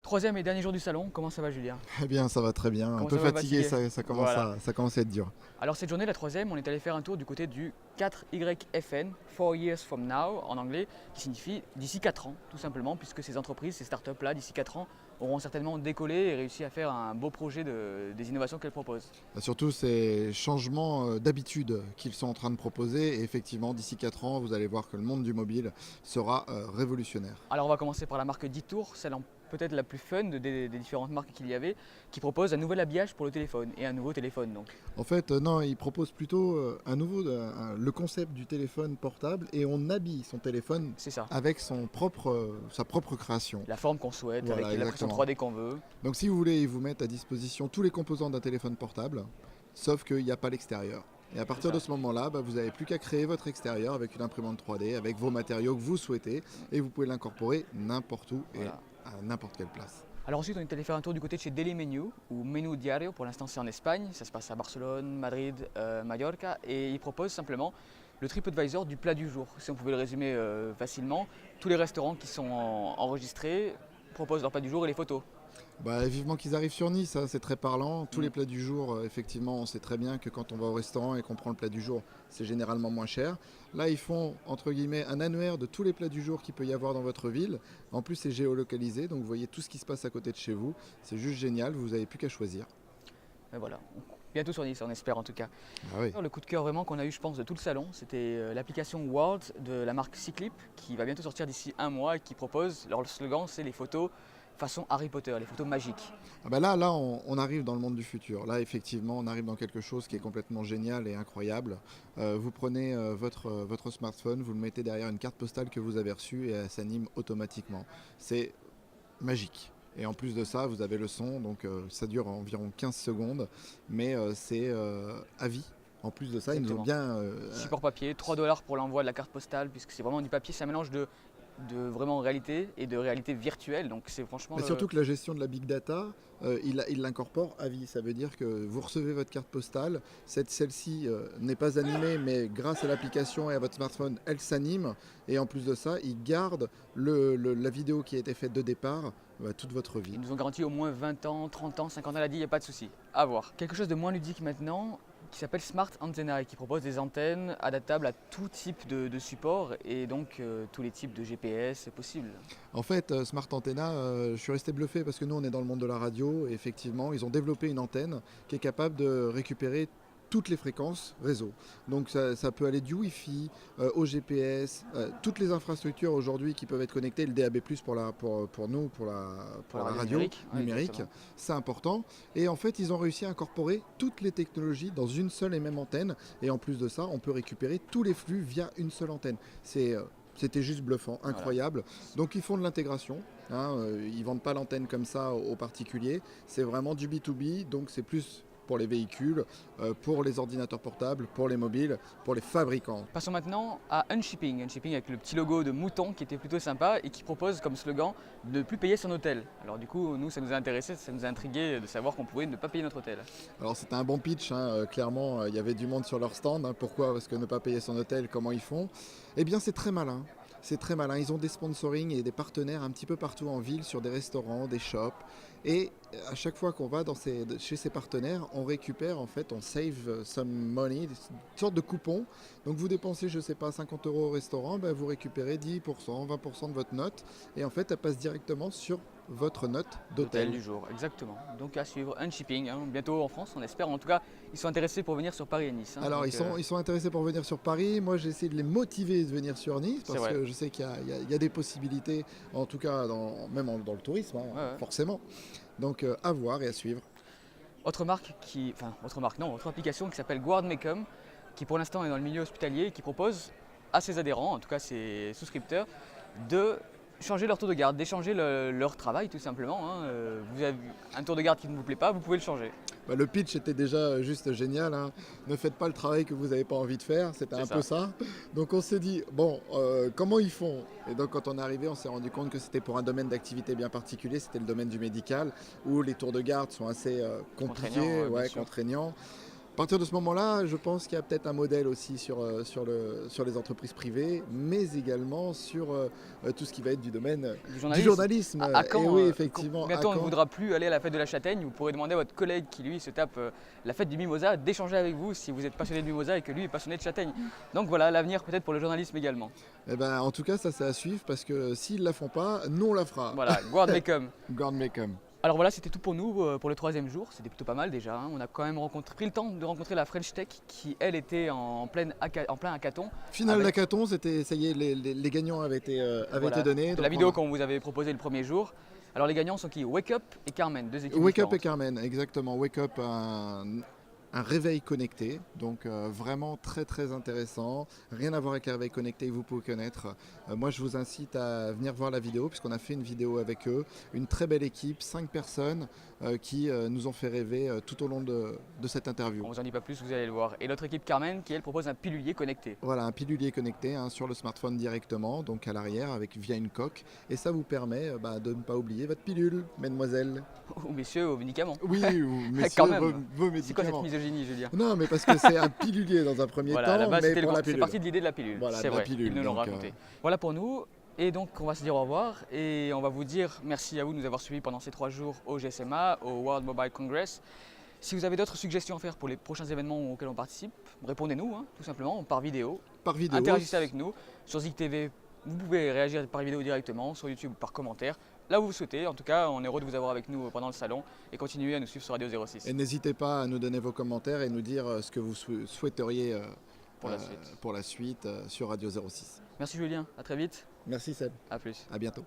Troisième et dernier jour du salon, comment ça va Julien? Eh bien, ça va très bien. Un Comment peu ça va fatigué, fatigué? Voilà. ça commence à être dur. Alors cette journée, la troisième, on est allé faire un tour du côté du 4YFN, 4 Years From Now en anglais, qui signifie d'ici 4 ans, tout simplement, puisque ces entreprises, ces startups-là, d'ici 4 ans, auront certainement décollé et réussi à faire un beau projet des innovations qu'elles proposent. Surtout ces changements d'habitude qu'ils sont en train de proposer. Et effectivement, d'ici 4 ans, vous allez voir que le monde du mobile sera révolutionnaire. Alors on va commencer par la marque Detour, celle peut-être la plus fun des différentes marques qu'il y avait, qui propose un nouvel habillage pour le téléphone et un nouveau téléphone donc. En fait, non, ils proposent plutôt le concept du téléphone portable et on habille son téléphone C'est ça, avec sa propre création. la forme qu'on souhaite, Voilà, avec l'impression exactement. 3D qu'on veut. Donc si vous voulez, ils vous mettent à disposition tous les composants d'un téléphone portable, sauf qu'il n'y a pas l'extérieur. Et à partir ça. de ce moment-là, vous n'avez plus qu'à créer votre extérieur avec une imprimante 3D, avec vos matériaux que vous souhaitez, et vous pouvez l'incorporer n'importe où et Voilà. à n'importe quelle place. Alors ensuite, on est allé faire un tour du côté de chez Daily Menu, ou Menu Diario, pour l'instant c'est en Espagne, ça se passe à Barcelone, Madrid, Mallorca, et ils proposent simplement le TripAdvisor du plat du jour. Si on pouvait le résumer facilement, tous les restaurants qui sont enregistrés proposent leur plat du jour et les photos. Vivement qu'ils arrivent sur Nice, hein, c'est très parlant. Tous les Mm. plats du jour, effectivement, on sait très bien que quand on va au restaurant et qu'on prend le plat du jour, c'est généralement moins cher. Là, ils font, entre guillemets, un annuaire de tous les plats du jour qu'il peut y avoir dans votre ville. En plus, c'est géolocalisé, donc vous voyez tout ce qui se passe à côté de chez vous. C'est juste génial, vous n'avez plus qu'à choisir. Et voilà, bientôt sur Nice, on espère en tout cas. Ah oui. Le coup de cœur vraiment qu'on a eu, je pense, de tout le salon, c'était l'application World de la marque Cyclip, qui va bientôt sortir d'ici un mois et qui propose, leur slogan, c'est les photos façon Harry Potter, les photos magiques. Là, on arrive dans le monde du futur. Là, effectivement, on arrive dans quelque chose qui est complètement génial et incroyable. Vous prenez votre smartphone, vous le mettez derrière une carte postale que vous avez reçue et elle s'anime automatiquement. C'est magique. Et en plus de ça, vous avez le son, donc ça dure environ 15 secondes, mais c'est à vie. En plus de ça, ils nous ont Exactement. bien... Support papier, 3 $ pour l'envoi de la carte postale, puisque c'est vraiment du papier, c'est un mélange de vraiment réalité et de réalité virtuelle. Donc c'est franchement Mais surtout que la gestion de la big data, il l'incorpore à vie. Ça veut dire que vous recevez votre carte postale, celle-ci n'est pas animée, mais grâce à l'application et à votre smartphone, elle s'anime. Et en plus de ça, il garde la vidéo qui a été faite de départ toute votre vie. Ils nous ont garanti au moins 20 ans, 30 ans, 50 ans, elle a dit, il n'y a pas de souci. À voir. Quelque chose de moins ludique maintenant, qui s'appelle Smart Antenna et qui propose des antennes adaptables à tout type de support et donc tous les types de GPS possibles. En fait, Smart Antenna, je suis resté bluffé parce que nous, on est dans le monde de la radio. Et effectivement, ils ont développé une antenne qui est capable de récupérer toutes les fréquences réseau. Donc ça peut aller du Wi-Fi au GPS, toutes les infrastructures aujourd'hui qui peuvent être connectées, le DAB+, pour nous, pour la radio numérique, c'est important. Et en fait, ils ont réussi à incorporer toutes les technologies dans une seule et même antenne. Et en plus de ça, on peut récupérer tous les flux via une seule antenne. C'était juste bluffant, incroyable. Voilà. Donc ils font de l'intégration, hein, ils ne vendent pas l'antenne comme ça aux particuliers. C'est vraiment du B2B, donc c'est plus pour les véhicules, pour les ordinateurs portables, pour les mobiles, pour les fabricants. Passons maintenant à Unshipping. Unshipping avec le petit logo de mouton qui était plutôt sympa et qui propose comme slogan de ne plus payer son hôtel. Alors du coup, nous, ça nous a intéressé, ça nous a intrigué de savoir qu'on pouvait ne pas payer notre hôtel. Alors c'était un bon pitch, hein. Clairement, il y avait du monde sur leur stand. Hein. Pourquoi? Parce que ne pas payer son hôtel, comment ils font? Eh bien, c'est très malin. C'est très malin. Ils ont des sponsorings et des partenaires un petit peu partout en ville, sur des restaurants, des shops. Et à chaque fois qu'on va chez ces partenaires, on récupère, en fait, on save some money, une sorte de coupon. Donc vous dépensez, je ne sais pas, 50 € au restaurant, vous récupérez 10%, 20% de votre note. Et en fait, elle passe directement sur votre note d'hôtel du jour, exactement. Donc à suivre Unshipping, hein, bientôt en France, on espère. En tout cas, ils sont intéressés pour venir sur Paris et Nice. Hein, alors donc, ils sont intéressés pour venir sur Paris. Moi j'ai essayé de les motiver de venir sur Nice parce que je sais qu'il y a des possibilités, en tout cas même dans le tourisme, hein, forcément. Donc à voir et à suivre. Autre application qui s'appelle Guardmecum, qui pour l'instant est dans le milieu hospitalier et qui propose à ses adhérents, en tout cas ses souscripteurs, de changer leur tour de garde, d'échanger leur travail tout simplement. Hein. Vous avez un tour de garde qui ne vous plaît pas, vous pouvez le changer. Le pitch était déjà juste génial. Hein. Ne faites pas le travail que vous n'avez pas envie de faire, c'était un peu ça. Donc on s'est dit, bon, comment ils font? Et donc quand on est arrivé, on s'est rendu compte que c'était pour un domaine d'activité bien particulier, c'était le domaine du médical, où les tours de garde sont assez compliqués, contraignants. partir de ce moment-là, je pense qu'il y a peut-être un modèle aussi sur les entreprises privées, mais également sur tout ce qui va être du domaine du journalisme. À Caen, Et oui, effectivement, bientôt à on ne Caen. voudra plus aller à la fête de la châtaigne. Vous pourrez demander à votre collègue qui lui se tape la fête du mimosa d'échanger avec vous si vous êtes passionné de mimosa et que lui est passionné de châtaigne. Donc voilà, l'avenir peut-être pour le journalisme également. Eh ben, en tout cas, ça c'est à suivre parce que s'ils ne la font pas, nous on la fera. Voilà, guard Mecum. God make 'em. Alors voilà, c'était tout pour nous pour le troisième jour. C'était plutôt pas mal déjà, hein. On a quand même pris le temps de rencontrer la French Tech qui, elle, était en plein hackathon. Finale Avec- d'hackathon, c'était, ça y est, les gagnants avaient été Voilà, donnés. de donc la vidéo on- qu'on vous avait proposée le premier jour. Alors les gagnants sont qui? Wake Up et Carmen, deux équipes Wake Up différentes. et Carmen, exactement. Wake Up, un réveil connecté, donc vraiment très très intéressant. Rien à voir avec un réveil connecté, vous pouvez connaître. Moi je vous incite à venir voir la vidéo, puisqu'on a fait une vidéo avec eux. Une très belle équipe, 5 personnes qui nous ont fait rêver tout au long de cette interview. On vous en dit pas plus, vous allez le voir. Et l'autre équipe Carmen qui elle propose un pilulier connecté. Voilà, un pilulier connecté sur le smartphone directement, donc à l'arrière, via une coque. Et ça vous permet de ne pas oublier votre pilule, mesdemoiselles. Ou messieurs, aux médicaments. Oui, ou messieurs, Quand même. vos C'est quoi cette médicaments. misogynie, je veux dire? Non, mais parce que c'est un pilulier dans un premier Voilà, à la temps, base, mais c'était pour la c'est pilule. parti de l'idée de la pilule. Voilà, C'est de la vrai, pilule, ils nous l'ont donc, raconté. Voilà pour nous. Et donc, on va se dire au revoir et on va vous dire merci à vous de nous avoir suivis pendant ces 3 jours au GSMA, au World Mobile Congress. Si vous avez d'autres suggestions à faire pour les prochains événements auxquels on participe, répondez-nous, hein, tout simplement, par vidéo. Par vidéo. Interagissez avec nous. Sur Zik TV, vous pouvez réagir par vidéo directement, sur YouTube par commentaire. Là où vous souhaitez. En tout cas, on est heureux de vous avoir avec nous pendant le salon et continuez à nous suivre sur Radio 06 Et n'hésitez pas à nous donner vos commentaires et nous dire ce que vous souhaiteriez pour la suite. sur Radio 06. Merci Julien, à très vite, Merci Seb, à plus. à bientôt.